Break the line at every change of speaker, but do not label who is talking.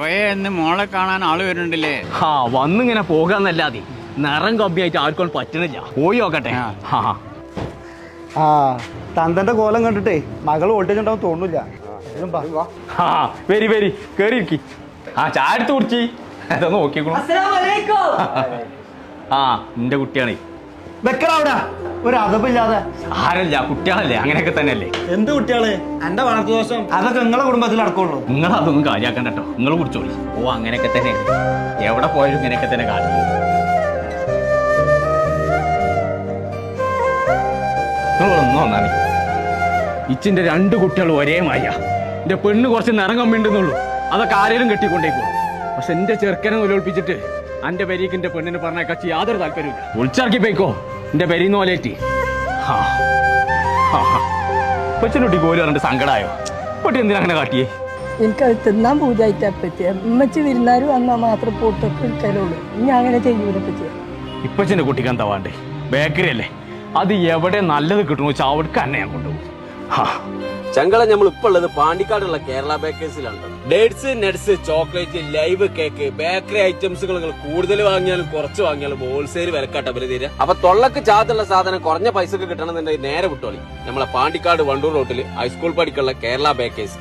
എന്ന് മോളെ കാണാൻ ആള് വരുന്നുണ്ടല്ലേ?
ആ വന്നിങ്ങനെ പോകാന്നല്ലാതെ നിറം കമ്പിയായിട്ട് ആർക്കും പറ്റണില്ല. പോയി നോക്കട്ടെ.
ആ തന്തന്റെ കോലം കണ്ടിട്ടേ മകൾ വോൾട്ടേജ് ഉണ്ടാവും തോന്നില്ല.
ആ വരി വരി കേറി ഇരിക്കി. ആ ചായ എടുത്ത് കുടിച്ചി അതാ നോക്കിക്കോളൂ. ആ നിന്റെ കുട്ടിയാണേ.
വെക്കടാ ഒരു അതപ്പില്ലാതെ.
ആരല്ല കുട്ടികളല്ലേ, അങ്ങനെയൊക്കെ തന്നെയല്ലേ.
എന്ത് കുട്ടികള്? എന്റെ വളർത്തു ദോഷം അതൊക്കെ നിങ്ങളെ കുടുംബത്തിൽ നടക്കുള്ളൂ.
നിങ്ങൾ അതൊന്നും കാര്യാക്കണ്ട കേട്ടോ. നിങ്ങൾ കുടിച്ചോളി. ഓ അങ്ങനെയൊക്കെ തന്നെ, എവിടെ പോയാലും ഇങ്ങനെയൊക്കെ തന്നെ കാണിക്കും. നിങ്ങളൊന്നും വന്നാണേ. ഇച്ചിന്റെ 2 കുട്ടികൾ ഒരേ മായ. എന്റെ പെണ്ണ് കുറച്ച് നിറം കമ്മിണ്ടെന്നുള്ളൂ, അതൊക്കെ ആരെങ്കിലും കെട്ടിക്കൊണ്ടേക്കും. പക്ഷെ എന്റെ ചെറുക്കനെ ഒലിപ്പിച്ചിട്ട് എന്റെ പെരീക്ക് എന്റെ പെണ്ണിന് പറഞ്ഞേക്കാച്ച് യാതൊരു താല്പര്യമില്ല. ഒളിച്ചിറക്കി പോയിക്കോ എന്റെ പെരീന്ന് പോലേറ്റി. കൊച്ചിനുട്ടി കോലി പറഞ്ഞിട്ട് സങ്കടമായോ? പൊട്ടി എന്തിനാ അങ്ങനെ കാട്ടിയേ?
എനിക്കത് തിന്നാൻ പൂജായിട്ടാ പറ്റിയ. ഉമ്മച്ചി വിരുന്നാര് വന്നാൽ മാത്രം പൊട്ടൊക്കെ എടുക്കലുള്ളൂ. ഇനി അങ്ങനെ ചെയ്യൂല പറ്റിയ.
ഇപ്പച്ചന്റെ കുട്ടിക്ക് എന്താ വേണ്ടേ? ബേക്കറി അല്ലേ, അത് എവിടെ നല്ലത് കിട്ടണോ വെച്ചാൽ അവിടേക്ക് തന്നെ ഞാൻ കൊണ്ടുപോകും.
ചങ്കള നമ്മൾ ഇപ്പൊ ഉള്ളത് പാണ്ടിക്കാടുള്ള കേരള ബേക്കേഴ്സിലാണ്. Dates, nuts, chocolate, live cake, bakery ഐറ്റംസുകൾ നിങ്ങൾ കൂടുതൽ വാങ്ങിയാലും കുറച്ച് വാങ്ങിയാലും ഹോൾസെയിൽ വിലക്കാട്ട വില തീരെ. അപ്പൊ തൊള്ളക്ക് ചാത്തുള്ള സാധനം കുറഞ്ഞ പൈസക്ക് കിട്ടണമെന്നുണ്ടെങ്കിൽ നേരെ വിട്ടോളി നമ്മളെ പാണ്ടിക്കാട് വണ്ടൂർ റോട്ടിൽ ഹൈസ്കൂൾ പഠിക്കുള്ള കേരള ബേക്കേഴ്സ്.